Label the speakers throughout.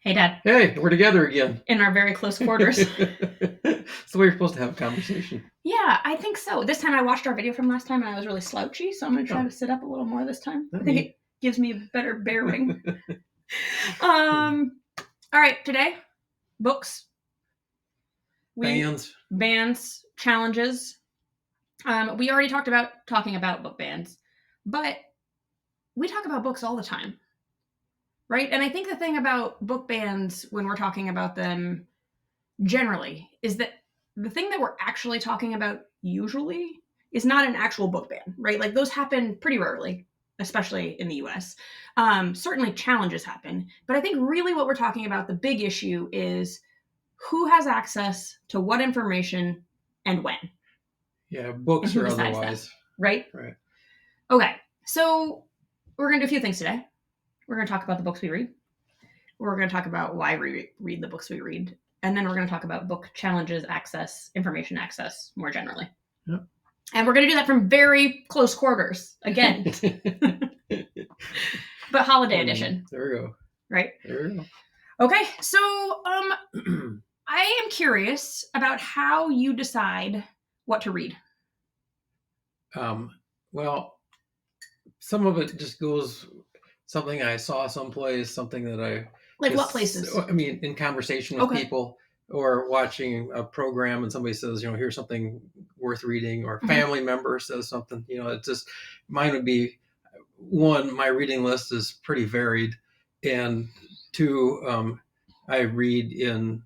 Speaker 1: Hey, Dad.
Speaker 2: Hey, we're together again.
Speaker 1: In our very close quarters.
Speaker 2: So we're supposed to have a conversation.
Speaker 1: Yeah, I think so. This time I watched our video from last time and I was really slouchy, so I'm going to try to sit up a little more this time. I think it gives me a better bearing. All right, today, books. Bands, challenges. We already talked about talking about book bans, but we talk about books all the time, right? And I think the thing about book bans when we're talking about them generally is that the thing that we're actually talking about usually is not an actual book ban, right? Like those happen pretty rarely, especially in the US. Certainly challenges happen, but I think really what we're talking about, the big issue is who has access to what information and when.
Speaker 2: Yeah, books or otherwise.
Speaker 1: That, right?
Speaker 2: Right.
Speaker 1: Okay, so we're going to do a few things today. We're going to talk about the books we read. We're going to talk about why we read the books we read. And then we're going to talk about book challenges, access, information access more generally.
Speaker 2: Yep.
Speaker 1: And we're going to do that from very close quarters again. But holiday edition.
Speaker 2: There we go.
Speaker 1: Right?
Speaker 2: There we go.
Speaker 1: Okay, so I am curious about how you decide what to read.
Speaker 2: Well, some of it just goes something I saw someplace, something that I
Speaker 1: like what places?
Speaker 2: I mean, in conversation with people or watching a program and somebody says, here's something worth reading, or a family member says something, it's just, mine would be, one, my reading list is pretty varied, and two, I read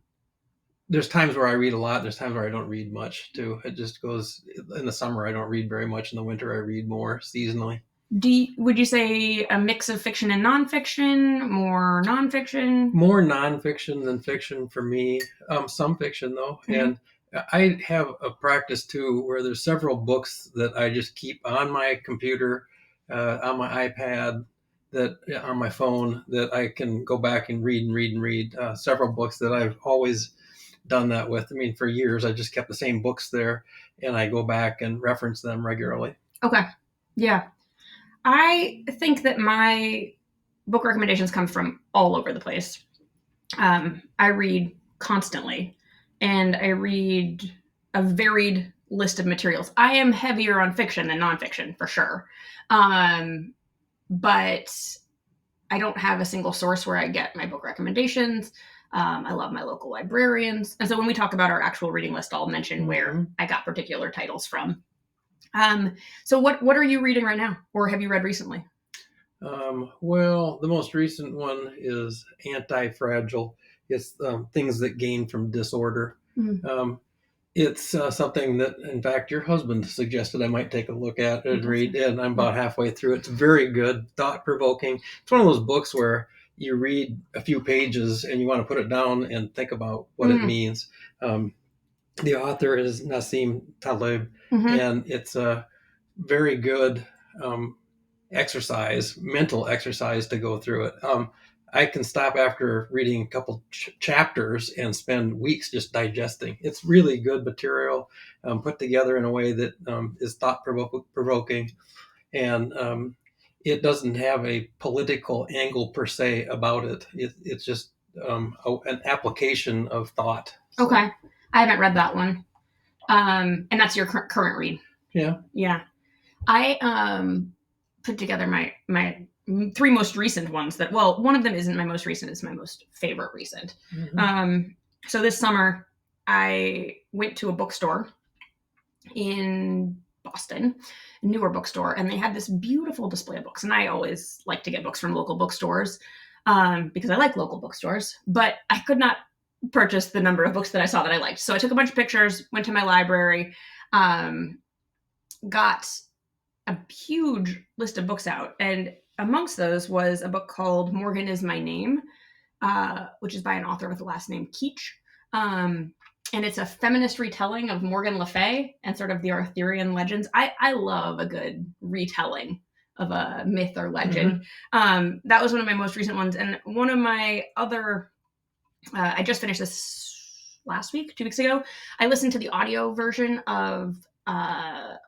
Speaker 2: there's times where I read a lot, there's times where I don't read much too. It just goes, in the summer I don't read very much, in the winter I read more seasonally.
Speaker 1: Would you say a mix of fiction and nonfiction? More nonfiction?
Speaker 2: More nonfiction than fiction for me. Some fiction though. And I have a practice too where there's several books that I just keep on my computer, on my iPad, that on my phone, that I can go back and read. Several books that I've always done that with. I mean, for years I just kept the same books there, and I go back and reference them regularly.
Speaker 1: Okay. Yeah. I think that my book recommendations come from all over the place. I read constantly, and I read a varied list of materials. I am heavier on fiction than nonfiction, for sure. But I don't have a single source where I get my book recommendations. I love my local librarians. And so when we talk about our actual reading list, I'll mention where I got particular titles from. So what are you reading right now, or have you read recently?
Speaker 2: Well, the most recent one is Anti-Fragile. It's Things That Gain from Disorder. It's something that, in fact, your husband suggested I might take a look at and read, and I'm about halfway through. It's very good, thought-provoking. It's one of those books where you read a few pages and you want to put it down and think about what it means. The author is Nassim Taleb, and it's a very good mental exercise to go through it. I can stop after reading a couple chapters and spend weeks just digesting. It's really good material, put together in a way that is thought-provoking, and it doesn't have a political angle per se about it. It's just an application of thought.
Speaker 1: So. Okay. I haven't read that one. And that's your current read.
Speaker 2: Yeah.
Speaker 1: Yeah. I put together my three most recent ones that, well, one of them isn't my most recent, it's my most favorite recent. So this summer I went to a bookstore in Boston, a newer bookstore, and they had this beautiful display of books. And I always like to get books from local bookstores because I like local bookstores, but I could not purchase the number of books that I saw that I liked. So I took a bunch of pictures, went to my library, got a huge list of books out. And amongst those was a book called Morgan Is My Name, which is by an author with the last name Keach. And it's a feminist retelling of Morgan Le Fay and sort of the Arthurian legends. I love a good retelling of a myth or legend. That was one of my most recent ones. And one of my other, I just finished this last week, 2 weeks ago. I listened to the audio version of,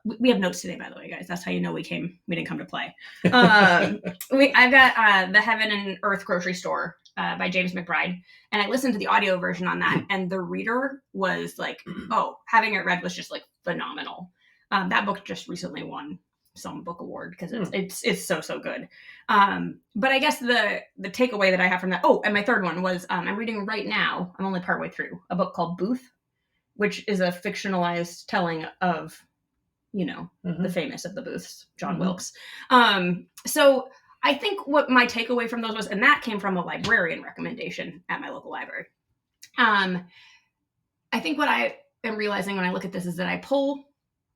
Speaker 1: we have notes today, by the way, guys. That's how you know we didn't come to play. I've got the Heaven and Earth grocery store by James McBride, and I listened to the audio version on that, and the reader was like, oh, having it read was just like phenomenal. That book just recently won some book award because it's so good. But I guess the takeaway that I have from that, oh, and my third one was I'm reading right now, I'm only partway through, a book called Booth, which is a fictionalized telling of, the famous of the Booths, John Wilkes. So I think what my takeaway from those was, and that came from a librarian recommendation at my local library. I think what I am realizing when I look at this is that I pull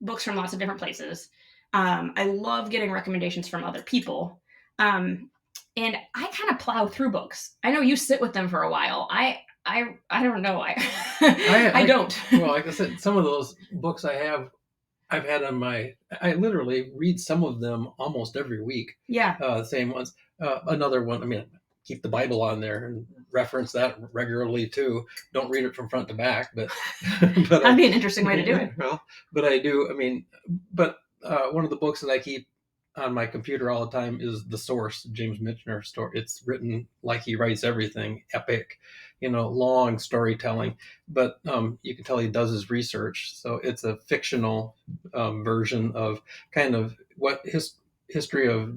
Speaker 1: books from lots of different places. I love getting recommendations from other people. And I kind of plow through books. I know you sit with them for a while. I don't know. I don't.
Speaker 2: Well, like I said, some of those books I've had on I literally read some of them almost every week.
Speaker 1: Yeah.
Speaker 2: The same ones. Another one, I mean, keep the Bible on there and reference that regularly too. Don't read it from front to back, but
Speaker 1: that'd be an interesting way to do it.
Speaker 2: Well, but I do. I mean, but one of the books that I keep on my computer all the time is The Source, James Michener story. It's written like he writes everything, epic, long storytelling, but you can tell he does his research. So it's a fictional version of kind of what his history of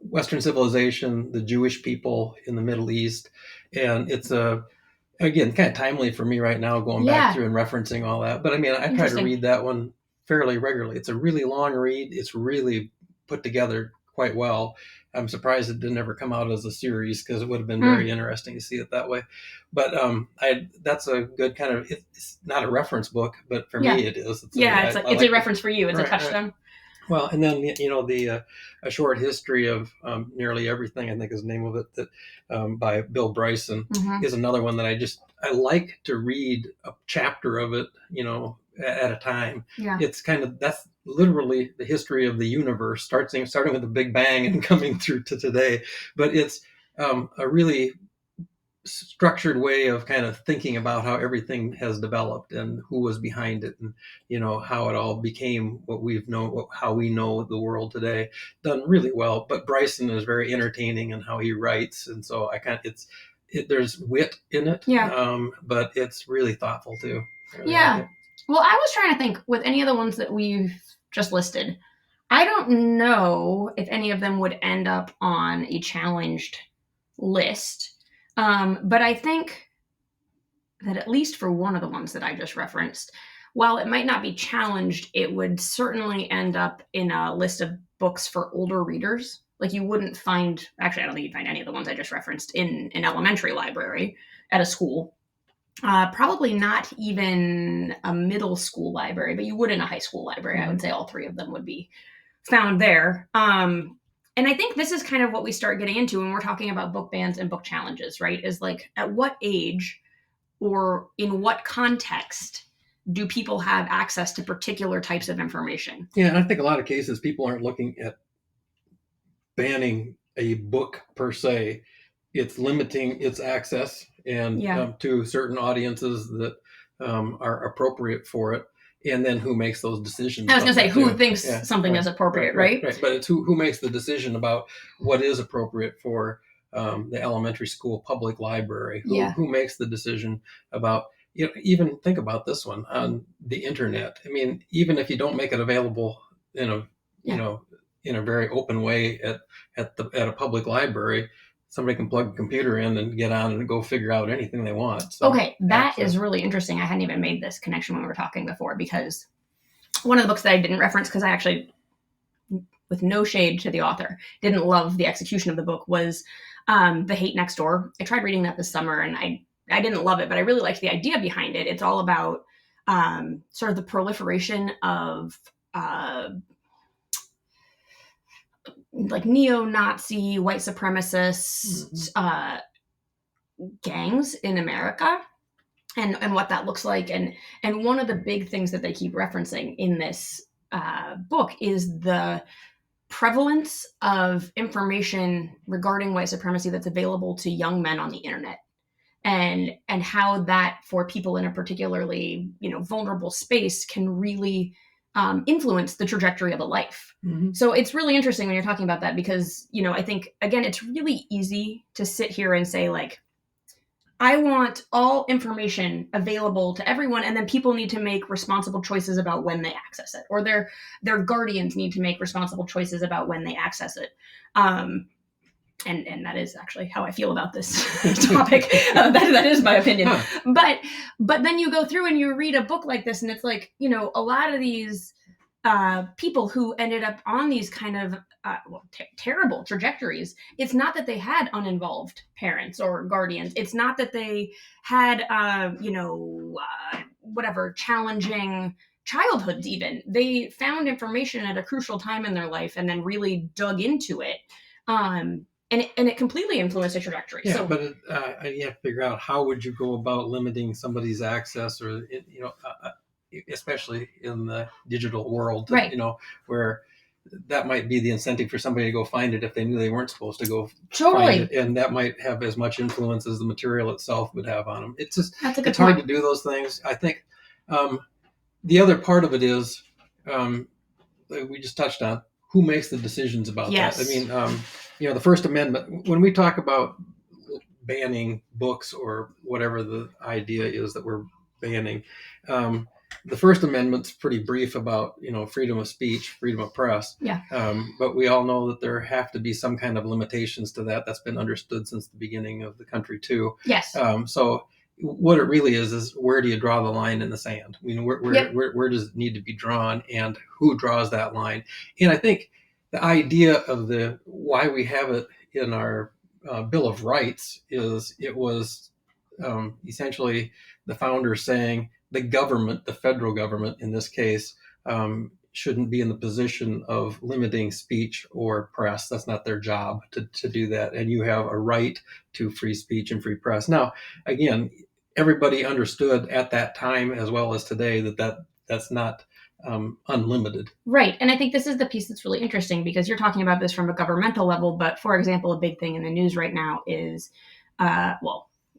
Speaker 2: Western civilization, the Jewish people in the Middle East, and it's again kind of timely for me right now, going back through and referencing all that. But I mean, I try to read that one fairly regularly. It's a really long read. It's really put together quite well. I'm surprised it didn't ever come out as a series because it would have been very interesting to see it that way. But that's a good kind of, it's not a reference book, but for me it is.
Speaker 1: It's a reference for you. It's a touchstone. Right.
Speaker 2: Well, and then, A Short History of Nearly Everything, I think is the name of it, that by Bill Bryson is another one that I like to read a chapter of it, at a time. Yeah. It's that's literally the history of the universe, starting with the Big Bang and coming through to today. But it's a really structured way of kind of thinking about how everything has developed and who was behind it, and how it all became what how we know the world today. Done really well. But Bryson is very entertaining in how he writes, and so there's wit in it. Yeah. But it's really thoughtful too. Really.
Speaker 1: Yeah. Well, I was trying to think with any of the ones that we've just listed, I don't know if any of them would end up on a challenged list. But I think that at least for one of the ones that I just referenced, while it might not be challenged, it would certainly end up in a list of books for older readers. Like you wouldn't find, actually, I don't think you'd find any of the ones I just referenced in an elementary library at a school. Probably not even a middle school library, but you would in a high school library. I would say all three of them would be found there. And I think this is kind of what we start getting into when we're talking about book bans and book challenges, right? Is like, at what age or in what context do people have access to particular types of information?
Speaker 2: Yeah, and I think a lot of cases people aren't looking at banning a book per se. It's limiting its access and to certain audiences that are appropriate for it, and then who makes those decisions.
Speaker 1: I was going to say, who thinks something is appropriate, right?
Speaker 2: But it's who makes the decision about what is appropriate for the elementary school public library. Who makes the decision about, even think about this one on the internet. I mean, even if you don't make it available in a very open way at a public library, somebody can plug a computer in and get on and go figure out anything they want. So,
Speaker 1: okay, that is really interesting. I hadn't even made this connection when we were talking before, because one of the books that I didn't reference, because I actually, with no shade to the author, didn't love the execution of the book, was The Hate Next Door. I tried reading that this summer, and I didn't love it, but I really liked the idea behind it. It's all about sort of the proliferation of like neo-Nazi, white supremacist gangs in America, and what that looks like. And one of the big things that they keep referencing in this book is the prevalence of information regarding white supremacy that's available to young men on the internet, and how that, for people in a particularly vulnerable space, can really influence the trajectory of a life.
Speaker 2: Mm-hmm.
Speaker 1: So it's really interesting when you're talking about that because, I think, again, it's really easy to sit here and say, like, I want all information available to everyone, and then people need to make responsible choices about when they access it, or their guardians need to make responsible choices about when they access it. And that is actually how I feel about this topic. That is my opinion.
Speaker 2: Huh.
Speaker 1: But then you go through and you read a book like this, and it's like, a lot of these people who ended up on these kind of terrible trajectories. It's not that they had uninvolved parents or guardians. It's not that they had, whatever, challenging childhoods even. They found information at a crucial time in their life and then really dug into it. And it completely influenced the trajectory.
Speaker 2: Yeah,
Speaker 1: So,
Speaker 2: but you have to figure out how would you go about limiting somebody's access, or especially in the digital world,
Speaker 1: right.
Speaker 2: Where that might be the incentive for somebody to go find it if they knew they weren't supposed to go
Speaker 1: Totally.
Speaker 2: find it, and that might have as much influence as the material itself would have on them. It's just
Speaker 1: That's a good
Speaker 2: it's hard
Speaker 1: point.
Speaker 2: to do those things. I think the other part of it is we just touched on who makes the decisions about
Speaker 1: Yes.
Speaker 2: that. I mean, the First Amendment, when we talk about banning books or whatever the idea is that we're banning, the First Amendment's pretty brief about, freedom of speech, freedom of press.
Speaker 1: Yeah.
Speaker 2: But we all know that there have to be some kind of limitations to that. That's been understood since the beginning of the country too.
Speaker 1: Yes.
Speaker 2: So what it really is where do you draw the line in the sand? I mean, where does it need to be drawn, and who draws that line? And I think the idea of why we have it in our Bill of Rights is it was essentially the founders saying the government, the federal government in this case, shouldn't be in the position of limiting speech or press. That's not their job to do that. And you have a right to free speech and free press. Now, again, everybody understood at that time as well as today that's not unlimited.
Speaker 1: Right. And I think this is the piece that's really interesting because you're talking about this from a governmental level. But for example, a big thing in the news right now is,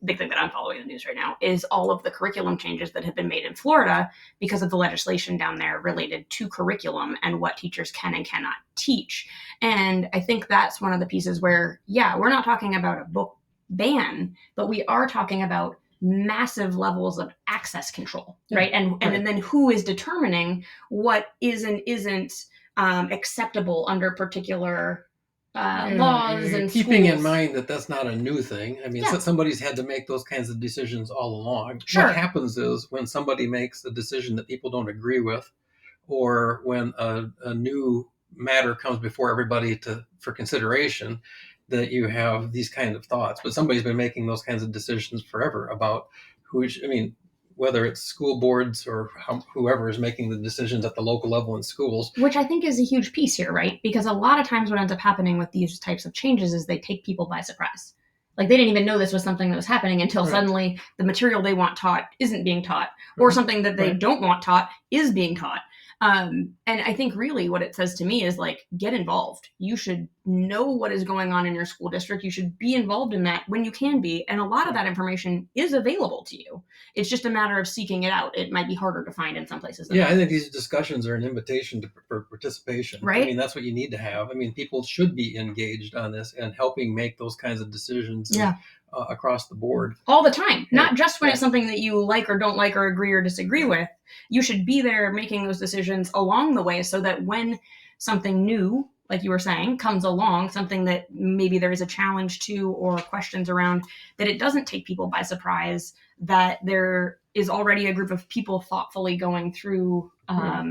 Speaker 1: big thing that I'm following in the news right now is all of the curriculum changes that have been made in Florida because of the legislation down there related to curriculum and what teachers can and cannot teach. And I think that's one of the pieces where, we're not talking about a book ban, but we are talking about massive levels of access control, right? And then who is determining what is and isn't acceptable under particular laws and
Speaker 2: keeping
Speaker 1: schools.
Speaker 2: In mind that that's not a new thing. I mean, somebody's had to make those kinds of decisions all along.
Speaker 1: Sure.
Speaker 2: What happens is when somebody makes a decision that people don't agree with, or when a new matter comes before everybody for consideration, that you have these kinds of thoughts. But somebody's been making those kinds of decisions forever about whether it's school boards or whoever is making the decisions at the local level in schools.
Speaker 1: Which I think is a huge piece here, right? Because a lot of times what ends up happening with these types of changes is they take people by surprise. Like they didn't even know this was something that was happening until suddenly the material they want taught isn't being taught, or something that they don't want taught is being taught. And I think really what it says to me is like, get involved. You should know what is going on in your school district. You should be involved in that when you can be. And a lot of that information is available to you. It's just a matter of seeking it out. It might be harder to find in some places.
Speaker 2: I think these discussions are an invitation for participation.
Speaker 1: Right.
Speaker 2: I mean, that's what you need to have. I mean, people should be engaged on this and helping make those kinds of decisions. Across the board.
Speaker 1: All the time. Not just when it's something that you like or don't like or agree or disagree with. You should be there making those decisions along the way so that when something new, like you were saying, comes along, something that maybe there is a challenge to or questions around, that it doesn't take people by surprise, that there is already a group of people thoughtfully going through at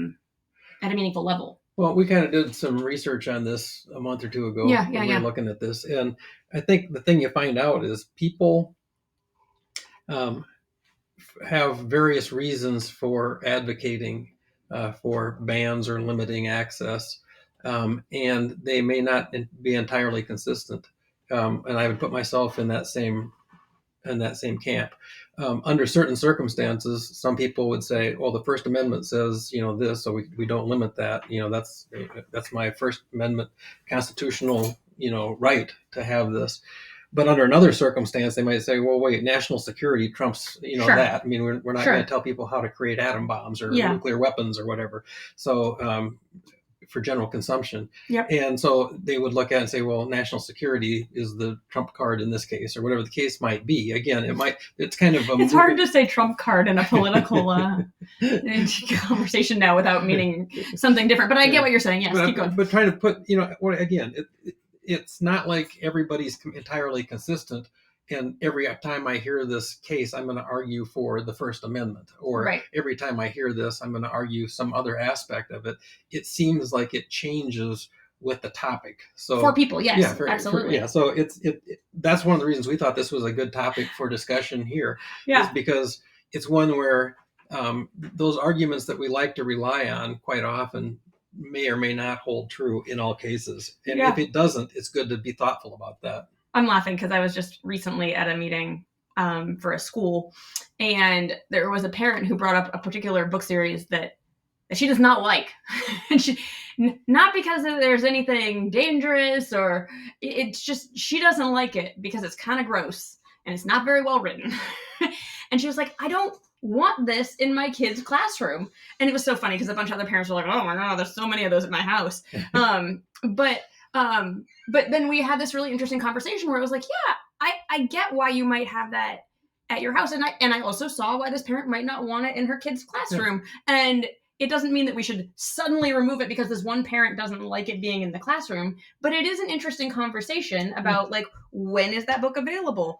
Speaker 1: a meaningful level.
Speaker 2: Well, we kind of did some research on this a month or two ago. We were looking at this. And I think the thing you find out is people have various reasons for advocating for bans or limiting access. And they may not be entirely consistent. And I would put myself in that same camp. Under certain circumstances, some people would say, well, the First Amendment says, this, so we don't limit that. That's my First Amendment constitutional, right to have this. But under another circumstance, they might say, well, wait, national security trumps,
Speaker 1: Sure.
Speaker 2: that. I mean, we're not
Speaker 1: Sure.
Speaker 2: going to tell people how to create atom bombs or
Speaker 1: Yeah.
Speaker 2: nuclear weapons or whatever. So, for general consumption.
Speaker 1: Yep.
Speaker 2: And so they would look at it and say, well, national security is the trump card in this case, or whatever the case might be. Again, it's kind of
Speaker 1: it's hard to say trump card in a political conversation now without meaning something different. But I get what you're saying. Yes, keep going.
Speaker 2: But trying to put, again, it's not like everybody's entirely consistent. And every time I hear this case, I'm going to argue for the First Amendment. Or
Speaker 1: Right.
Speaker 2: every time I hear this, I'm going to argue some other aspect of it. It seems like it changes with the topic. So
Speaker 1: for people, yes, absolutely.
Speaker 2: So that's one of the reasons we thought this was a good topic for discussion here.
Speaker 1: Yeah.
Speaker 2: Is because it's one where those arguments that we like to rely on quite often may or may not hold true in all cases. And if it doesn't, it's good to be thoughtful about that.
Speaker 1: I'm laughing because I was just recently at a meeting for a school, and there was a parent who brought up a particular book series that she does not like. And not because there's anything dangerous, or it's just she doesn't like it because it's kind of gross and it's not very well written. And she was like, I don't want this in my kid's classroom. And it was so funny because a bunch of other parents were like, oh my God, there's so many of those at my house. But then we had this really interesting conversation where it was like, yeah, I get why you might have that at your house. And I also saw why this parent might not want it in her kid's classroom. Yeah. And it doesn't mean that we should suddenly remove it because this one parent doesn't like it being in the classroom. But it is an interesting conversation about, like, when is that book available?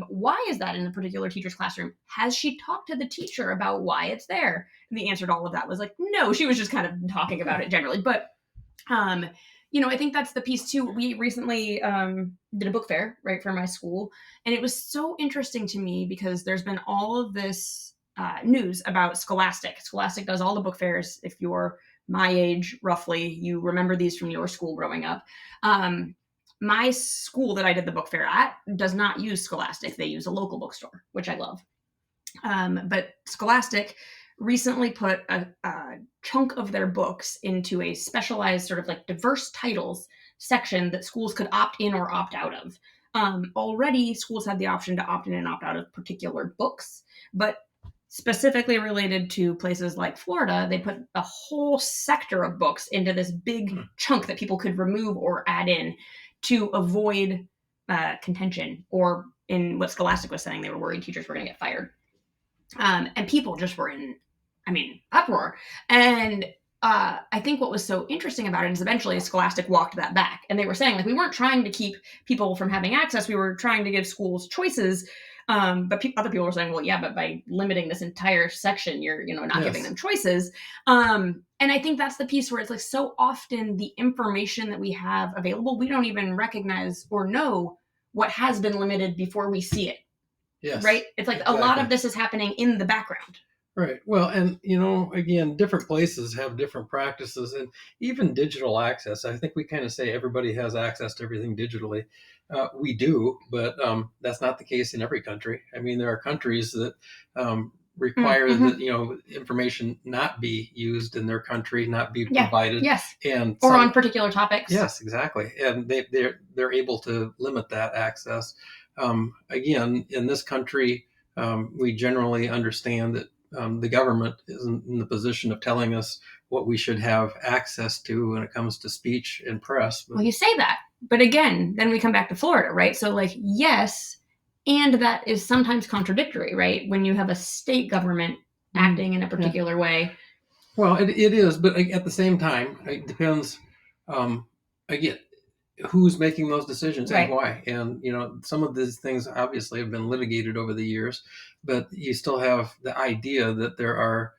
Speaker 1: Why is that in a particular teacher's classroom? Has she talked to the teacher about why it's there? And the answer to all of that was like, no, she was just kind of talking about it generally. But I think that's the piece too. We recently did a book fair, right, for my school. And it was so interesting to me because there's been all of this news about Scholastic. Scholastic does all the book fairs. If you're my age, roughly, you remember these from your school growing up. My school that I did the book fair at does not use Scholastic. They use a local bookstore, which I love. But Scholastic recently put a chunk of their books into a specialized sort of like diverse titles section that schools could opt in or opt out of. Already, schools had the option to opt in and opt out of particular books, but specifically related to places like Florida, they put a whole sector of books into this big chunk that people could remove or add in to avoid contention, or in what Scholastic was saying, they were worried teachers were going to get fired. And people just were in, uproar. And I think what was so interesting about it is eventually Scholastic walked that back. And they were saying, like, we weren't trying to keep people from having access. We were trying to give schools choices. But other people were saying, well, yeah, but by limiting this entire section, you're, not giving them choices. And I think that's the piece where it's like, so often the information that we have available, we don't even recognize or know what has been limited before we see it.
Speaker 2: Yes.
Speaker 1: Right? It's like exactly. A lot of this is happening in the background.
Speaker 2: Right. Well, and, again, different places have different practices, and even digital access. I think we kind of say everybody has access to everything digitally. We do, but that's not the case in every country. I mean, there are countries that require that, information not be used in their country, not be provided.
Speaker 1: Yes.
Speaker 2: And
Speaker 1: or on particular topics.
Speaker 2: Yes, exactly. And they're able to limit that access. Again, in this country, we generally understand that the government isn't in the position of telling us what we should have access to when it comes to speech and press.
Speaker 1: Well, you say that, but again, then we come back to Florida, right? So, like, yes, and that is sometimes contradictory, right? When you have a state government acting in a particular way.
Speaker 2: Well, it is, but at the same time, it depends, again, who's making those decisions and why. And, some of these things obviously have been litigated over the years, but you still have the idea that there are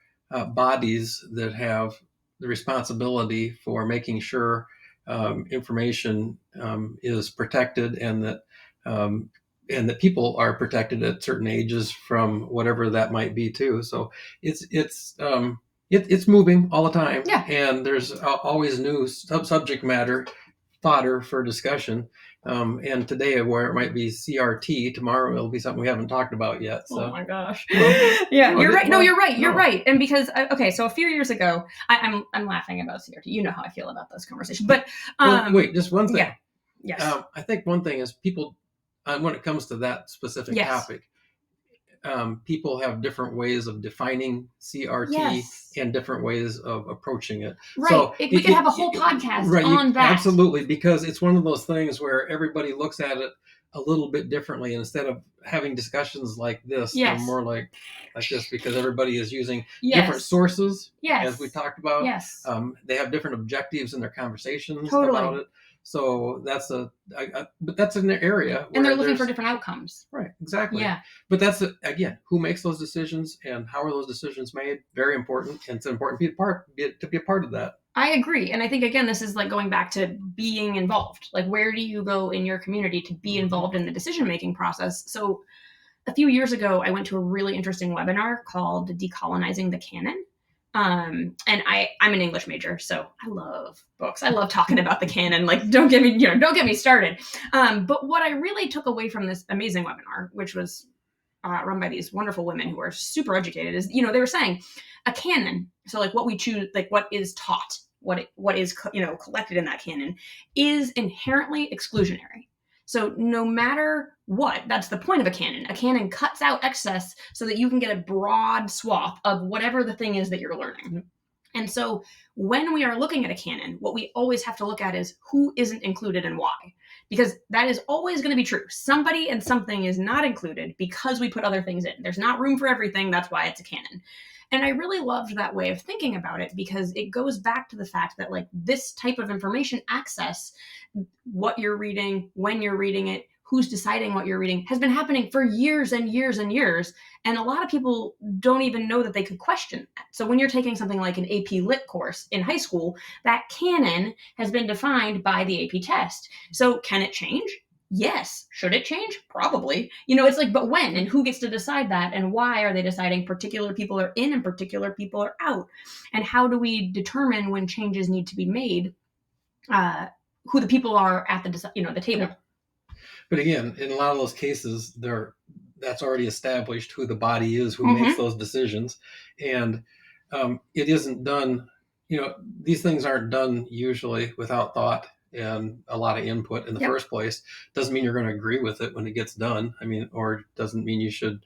Speaker 2: bodies that have the responsibility for making sure information is protected, and that people are protected at certain ages from whatever that might be too. So it's moving all the time, and there's always new subject matter fodder for discussion. And today, where it might be CRT, tomorrow it'll be something we haven't talked about yet. So.
Speaker 1: Oh my gosh! You're right. No, you're right. You're right. And because so a few years ago, I'm laughing about CRT. You know how I feel about those conversations. But
Speaker 2: wait, just one thing.
Speaker 1: Yeah. Yes.
Speaker 2: I think one thing is people when it comes to that specific
Speaker 1: Yes.
Speaker 2: topic, people have different ways of defining CRT
Speaker 1: Yes.
Speaker 2: and different ways of approaching it.
Speaker 1: Right.
Speaker 2: So
Speaker 1: we could have a whole podcast
Speaker 2: right,
Speaker 1: on that.
Speaker 2: Absolutely, because it's one of those things where everybody looks at it a little bit differently. Instead of having discussions like this,
Speaker 1: Yes.
Speaker 2: they're more like this because everybody is using
Speaker 1: Yes.
Speaker 2: different sources,
Speaker 1: Yes.
Speaker 2: as we talked about.
Speaker 1: Yes.
Speaker 2: They have different objectives in their conversations
Speaker 1: Totally.
Speaker 2: about it. So that's but that's an area
Speaker 1: and they're looking for different outcomes.
Speaker 2: Right, exactly.
Speaker 1: Yeah.
Speaker 2: But that's again, who makes those decisions and how are those decisions made? Very important, and it's important to be a part of that.
Speaker 1: I agree, and I think again, this is like going back to being involved. Like, where do you go in your community to be involved in the decision-making process? So, a few years ago, I went to a really interesting webinar called "Decolonizing the Canon." And I'm an English major, so I love books. I love talking about the canon. Like, don't get me started. But what I really took away from this amazing webinar, which was run by these wonderful women who are super educated, is, they were saying a canon. So like what we choose, like what is taught, what is, collected in that canon is inherently exclusionary. So no matter what, that's the point of a canon. A canon cuts out excess so that you can get a broad swath of whatever the thing is that you're learning. And so when we are looking at a canon, what we always have to look at is who isn't included and why. Because that is always going to be true. Somebody and something is not included because we put other things in. There's not room for everything. That's why it's a canon. And I really loved that way of thinking about it because it goes back to the fact that like this type of information access, what you're reading, when you're reading it, who's deciding what you're reading, has been happening for years and years and years. And a lot of people don't even know that they could question that. So when you're taking something like an AP Lit course in high school, that canon has been defined by the AP test. So can it change? Yes. Should it change? Probably. It's like, but when and who gets to decide that? And why are they deciding particular people are in and particular people are out? And how do we determine when changes need to be made? Who the people are at the table.
Speaker 2: Yeah. But again, in a lot of those cases, that's already established who the body is, who makes those decisions. And it isn't done, these things aren't done usually without thought and a lot of input in the first place. Doesn't mean you're going to agree with it when it gets done. Or doesn't mean you should,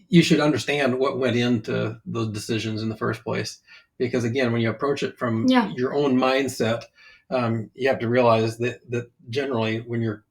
Speaker 2: you should understand what went into those decisions in the first place. Because again, when you approach it from your own mindset, you have to realize that generally when you're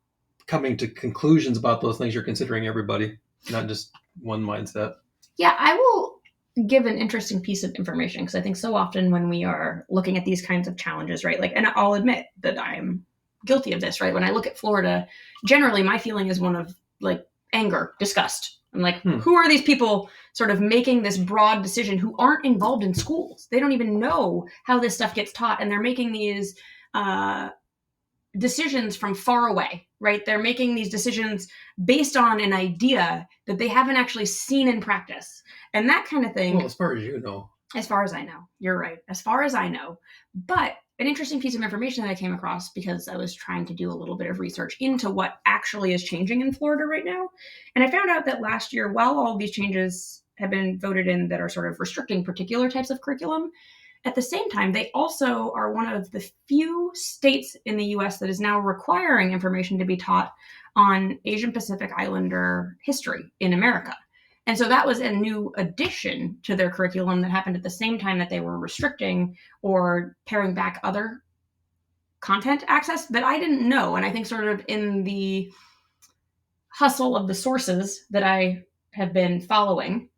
Speaker 2: coming to conclusions about those things, you're considering everybody, not just one mindset.
Speaker 1: Yeah, I will give an interesting piece of information because I think so often when we are looking at these kinds of challenges, right? Like, and I'll admit that I'm guilty of this, right? When I look at Florida, generally my feeling is one of like anger, disgust. I'm like, who are these people sort of making this broad decision who aren't involved in schools? They don't even know how this stuff gets taught, and they're making these decisions from far away, right? They're making these decisions based on an idea that they haven't actually seen in practice. And that kind of thing.
Speaker 2: Well, as far as you know.
Speaker 1: As far as I know. You're right. As far as I know. But an interesting piece of information that I came across because I was trying to do a little bit of research into what actually is changing in Florida right now. And I found out that last year, while all of these changes have been voted in that are sort of restricting particular types of curriculum, at the same time, they also are one of the few states in the U.S. that is now requiring information to be taught on Asian Pacific Islander history in America. And so that was a new addition to their curriculum that happened at the same time that they were restricting or paring back other content access that I didn't know. And I think sort of in the hustle of the sources that I have been following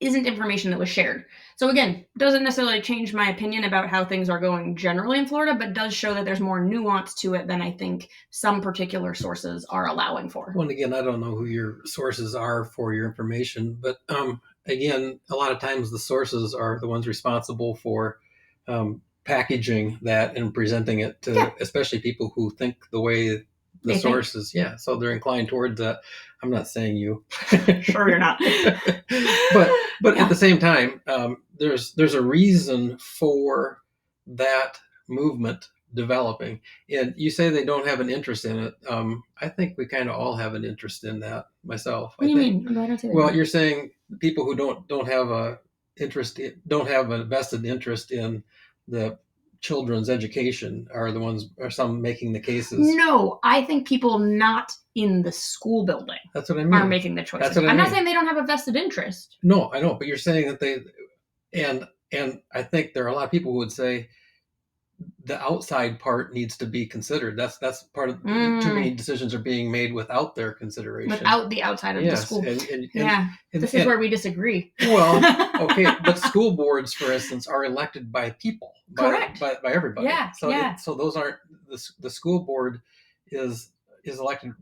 Speaker 1: isn't information that was shared. So again, doesn't necessarily change my opinion about how things are going generally in Florida, but does show that there's more nuance to it than I think some particular sources are allowing for.
Speaker 2: Well, and again, I don't know who your sources are for your information, but again, a lot of times the sources are the ones responsible for packaging that and presenting it to especially people who think the way the sources. Yeah, so they're inclined towards that. I'm not saying you.
Speaker 1: Sure, you're not.
Speaker 2: but at the same time, there's a reason for that movement developing. And you say they don't have an interest in it. I think we kind of all have an interest in that. Myself.
Speaker 1: What do you mean? I don't say that.
Speaker 2: Well, you're saying people who don't have a vested interest in the children's education are the ones, are some making the cases.
Speaker 1: No, I think people not in the school building
Speaker 2: That's what I mean.
Speaker 1: are making the choices.
Speaker 2: That's what I
Speaker 1: I'm
Speaker 2: mean.
Speaker 1: not saying they don't have a vested interest.
Speaker 2: No, I know, but you're saying that they, and I think there are a lot of people who would say the outside part needs to be considered. That's part of too many decisions are being made without their consideration.
Speaker 1: Without the outside of the school. This is where we disagree.
Speaker 2: Well, okay, but school boards, for instance, are elected by people,
Speaker 1: Correct,
Speaker 2: by everybody.
Speaker 1: Yeah,
Speaker 2: so those aren't the school board is elected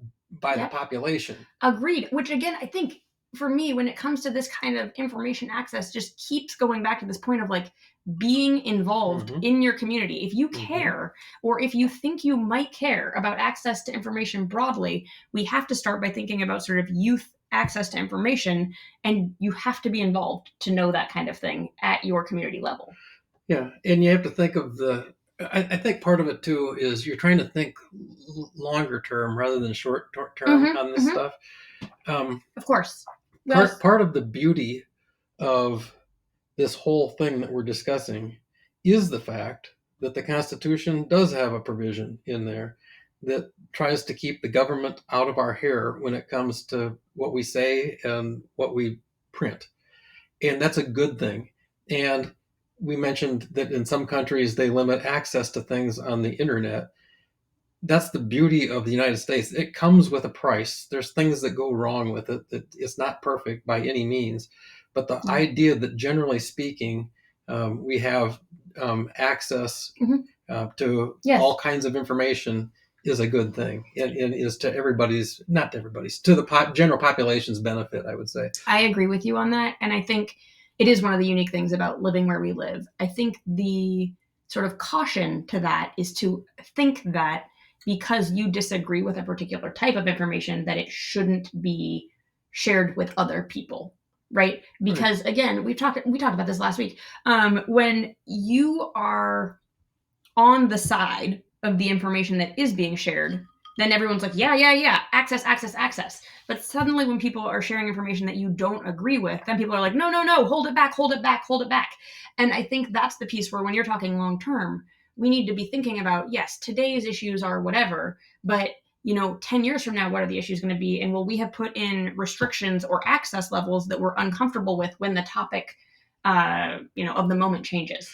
Speaker 2: by the population.
Speaker 1: Agreed. Which again, I think for me, when it comes to this kind of information access, just keeps going back to this point of like being involved in your community. If you care, or if you think you might care about access to information broadly, we have to start by thinking about sort of youth access to information, and you have to be involved to know that kind of thing at your community level.
Speaker 2: Yeah, and you have to think of I think part of it too is you're trying to think longer term rather than short term on this stuff.
Speaker 1: Of course.
Speaker 2: Part of the beauty of this whole thing that we're discussing is the fact that the Constitution does have a provision in there that tries to keep the government out of our hair when it comes to what we say and what we print. And that's a good thing. And we mentioned that in some countries they limit access to things on the internet. That's the beauty of the United States. It comes with a price. There's things that go wrong with it, that it's not perfect by any means. But the idea that generally speaking, we have access to all kinds of information is a good thing, and is to everybody's, not to everybody's, to the general population's benefit, I would say.
Speaker 1: I agree with you on that. And I think it is one of the unique things about living where we live. I think the sort of caution to that is to think that because you disagree with a particular type of information, that it shouldn't be shared with other people, right? Because again, we talked about this last week. When you are on the side of the information that is being shared, then everyone's like, yeah, access. But suddenly when people are sharing information that you don't agree with, then people are like, no, hold it back. And I think that's the piece where when you're talking long term, we need to be thinking about, yes, today's issues are whatever, but 10 years from now, what are the issues going to be? And will we have put in restrictions or access levels that we're uncomfortable with when the topic, of the moment changes?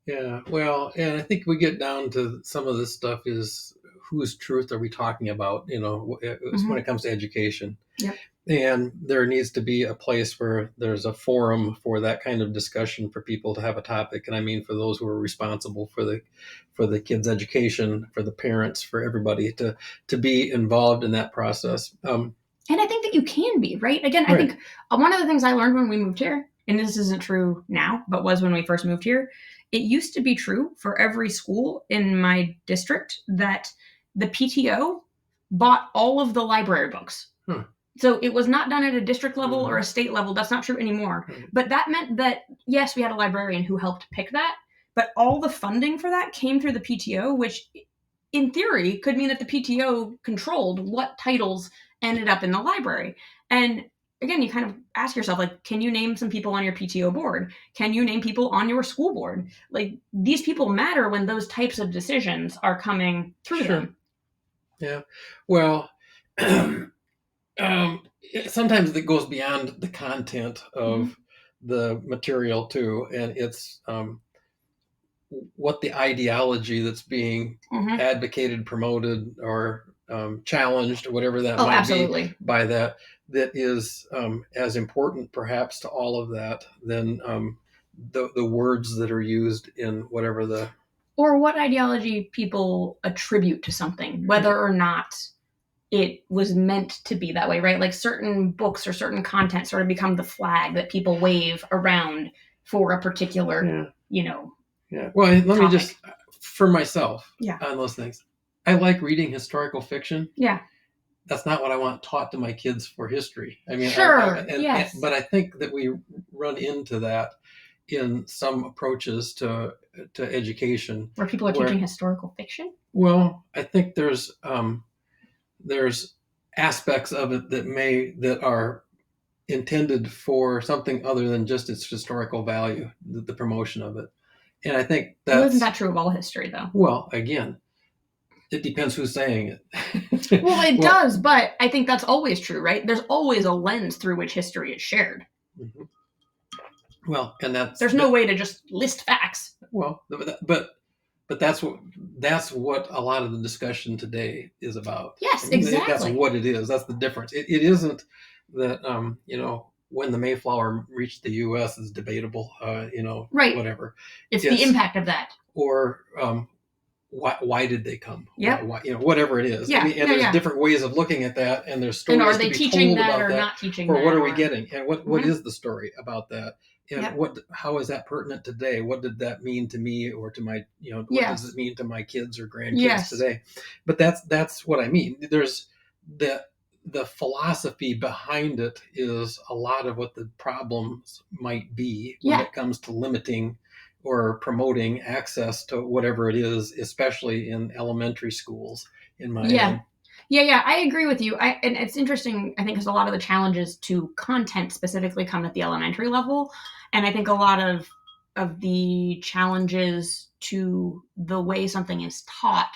Speaker 2: Yeah, well, and I think we get down to some of this stuff is whose truth are we talking about, when it comes to education.
Speaker 1: Yep.
Speaker 2: And there needs to be a place where there's a forum for that kind of discussion for people to have a topic. And I mean, for those who are responsible for the kids' education, for the parents, for everybody to be involved in that process.
Speaker 1: And I think that you can be, right? Again, I think one of the things I learned when we moved here, and this isn't true now, but was when we first moved here, it used to be true for every school in my district that the PTO bought all of the library books. So it was not done at a district level or a state level. That's not true anymore. But that meant that, yes, we had a librarian who helped pick that, but all the funding for that came through the PTO, which in theory could mean that the PTO controlled what titles ended up in the library. And again, you kind of ask yourself, like, can you name some people on your PTO board? Can you name people on your school board? Like, these people matter when those types of decisions are coming through them.
Speaker 2: Yeah. Well, sometimes it goes beyond the content of the material too, and it's what the ideology that's being advocated, promoted, or challenged, or whatever that might be, by that is as important perhaps to all of that than the words that are used in whatever
Speaker 1: or what ideology people attribute to something, whether or not it was meant to be that way, right? Like certain books or certain content sort of become the flag that people wave around for a particular,
Speaker 2: Yeah. Well, let
Speaker 1: topic.
Speaker 2: Me just, for myself,
Speaker 1: on
Speaker 2: those things, I like reading historical fiction.
Speaker 1: Yeah.
Speaker 2: That's not what I want taught to my kids for history. I mean,
Speaker 1: yes.
Speaker 2: But I think that we run into that in some approaches to education,
Speaker 1: where people are teaching historical fiction.
Speaker 2: Well, I think there's aspects of it that are intended for something other than just its historical value, the promotion of it. And I think
Speaker 1: Well, isn't
Speaker 2: that's,
Speaker 1: that true of all history, though?
Speaker 2: well, again, it depends who's saying it.
Speaker 1: Well, it does, but I think that's always true, right? There's always a lens through which history is shared.
Speaker 2: Mm-hmm. Well, and
Speaker 1: there's no way to just list facts.
Speaker 2: Well, but that's what a lot of the discussion today is about.
Speaker 1: Yes, exactly.
Speaker 2: That's what it is. That's the difference. It isn't that when the Mayflower reached the U.S. is debatable.
Speaker 1: Right.
Speaker 2: Whatever.
Speaker 1: It's the impact of that.
Speaker 2: Or why did they come?
Speaker 1: Yeah.
Speaker 2: Whatever it is.
Speaker 1: Yeah.
Speaker 2: And there's different ways of looking at that, and there's stories.
Speaker 1: And are they
Speaker 2: to be
Speaker 1: teaching
Speaker 2: told
Speaker 1: that
Speaker 2: about
Speaker 1: or
Speaker 2: that,
Speaker 1: not teaching
Speaker 2: or
Speaker 1: that?
Speaker 2: what are we getting? And what
Speaker 1: Mm-hmm.
Speaker 2: is the story about that? And how is that pertinent today? What did that mean to me or to my, what does it mean to my kids or grandkids today? But that's what I mean. There's the philosophy behind it is a lot of what the problems might be when it comes to limiting or promoting access to whatever it is, especially in elementary schools, in my head.
Speaker 1: Yeah, I agree with you. And it's interesting, I think, because a lot of the challenges to content specifically come at the elementary level. And I think a lot of the challenges to the way something is taught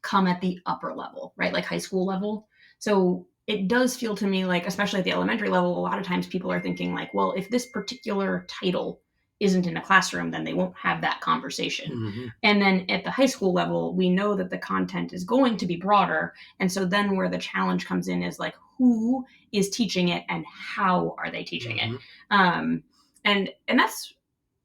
Speaker 1: come at the upper level, right? Like high school level. So it does feel to me like, especially at the elementary level, a lot of times people are thinking like, well, if this particular title isn't in the classroom, then they won't have that conversation.
Speaker 2: Mm-hmm.
Speaker 1: And then at the high school level, we know that the content is going to be broader. And so then where the challenge comes in is like, who is teaching it and how are they teaching it? And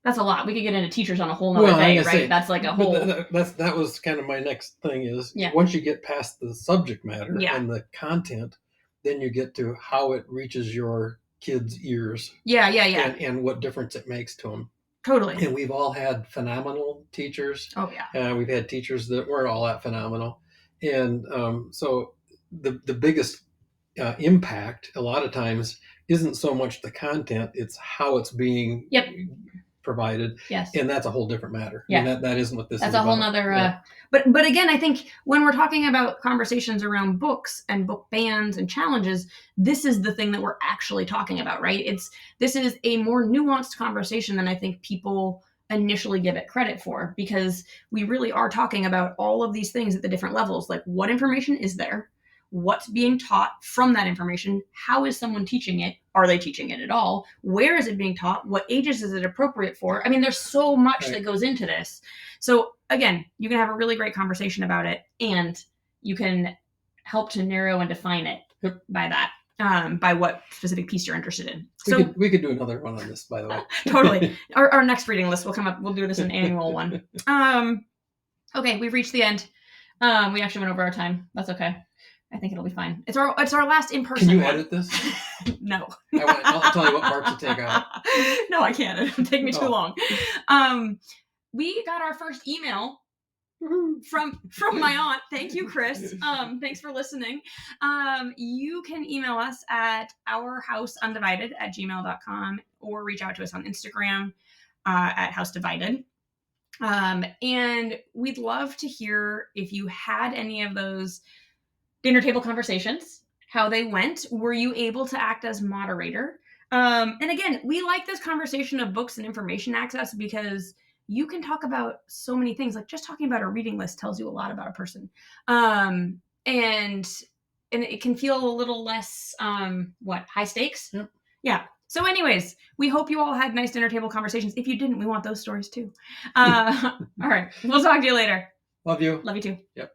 Speaker 1: that's a lot. We could get into teachers on a whole nother day, right? That's like a whole.
Speaker 2: That was kind of my next thing is once you get past the subject matter and the content, then you get to how it reaches your kids' ears.
Speaker 1: Yeah.
Speaker 2: And what difference it makes to them.
Speaker 1: Totally.
Speaker 2: And we've all had phenomenal teachers.
Speaker 1: Oh, yeah.
Speaker 2: We've had teachers that weren't all that phenomenal. And so the biggest impact a lot of times isn't so much the content, it's how it's being provided.
Speaker 1: Yes.
Speaker 2: And that's a whole different matter. Yeah. I mean, that isn't what this is about.
Speaker 1: That's a whole nother... But again, I think when we're talking about conversations around books and book bans and challenges, this is the thing that we're actually talking about, right? This is a more nuanced conversation than I think people initially give it credit for, because we really are talking about all of these things at the different levels. Like, what information is there? What's being taught from that information? How is someone teaching it? Are they teaching it at all? Where is it being taught? What ages is it appropriate for? I mean, there's so much that goes into this. So again, you can have a really great conversation about it, and you can help to narrow and define it by that, by what specific piece you're interested in.
Speaker 2: We could do another one on this, by the way.
Speaker 1: Totally. Our next reading list will come up. We'll do this an annual one. Okay, we've reached the end. We actually went over our time. That's okay. I think it'll be fine. It's our last in-person.
Speaker 2: Can you edit this?
Speaker 1: No.
Speaker 2: I'll tell you what parts to take out.
Speaker 1: No, I can't. It'll take me too long. We got our first email from my aunt. Thank you, Chris. Thanks for listening. You can email us at ourhouseundivided@gmail.com or reach out to us on Instagram at House Divided. And we'd love to hear if you had any of those dinner table conversations, how they went. Were you able to act as moderator? And again, we like this conversation of books and information access because you can talk about so many things. Like just talking about a reading list tells you a lot about a person. And it can feel a little less, high stakes?
Speaker 2: Yep.
Speaker 1: Yeah. So anyways, we hope you all had nice dinner table conversations. If you didn't, we want those stories too. All right. We'll talk to you later.
Speaker 2: Love you.
Speaker 1: Love you too.
Speaker 2: Yep.